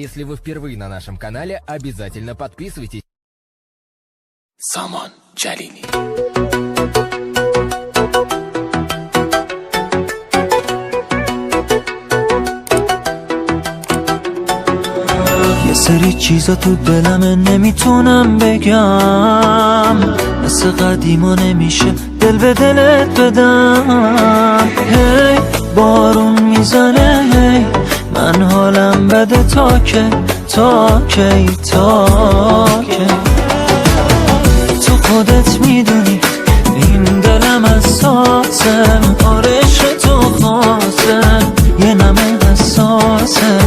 Если вы впервые на нашем канале, обязательно подписывайтесь. سامان جلیلی یه سری چیزا تو دلمه نمیتونم بگم، مثل قدیما نمیشه دل به دلت بدم. هی بارون میزنه، هی من حالم بده، تا کی تو خودت میدونی این دلم حساسه، آرش تو خاصه، یه نمه حساسه،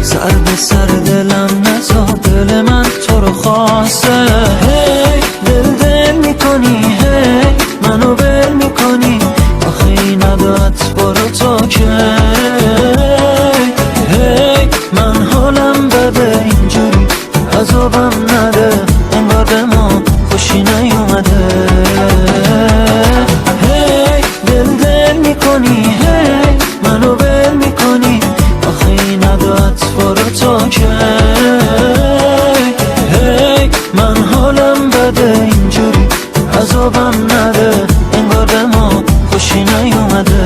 سر به سر دلم نزا، دل من تو رو خواسته. هی دل میکنی، هی منو بل میکنی، آخه این عدت برو تا کی. هی من حالم بده اینجوری، عذابم نده، انگار به ما خوشی نیومده. هی دل میکنی، هی منو بل میکنی، آخه این عدت برو تا کی. هی من حالم بده اینجوری، عذابم نده، انگار به ما خوشی نیومده.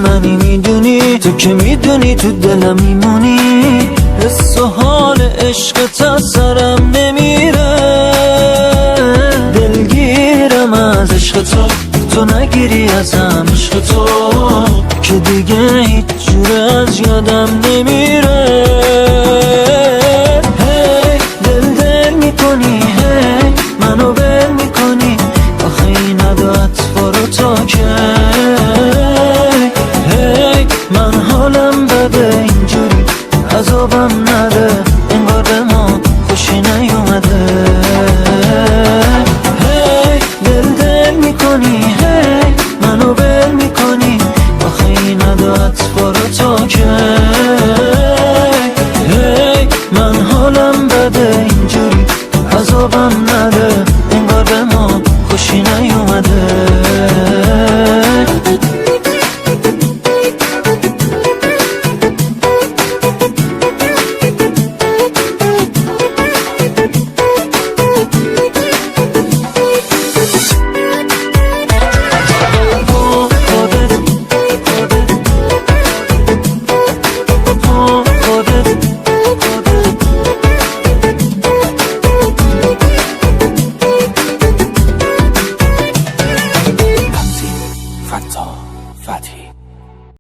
منی میدونی، تو که میدونی تو دلم میمونی، حس و حال عشقت از سرم نمیره. دلگیرم از عشق تو نگیری ازم عشق تو، که دیگه هیچ جور از یادم نمیره. هی دل میکنی، هی منو بل میکنی، آخه این عدت برو تا کی. من حالم بده اینجوری، عذابم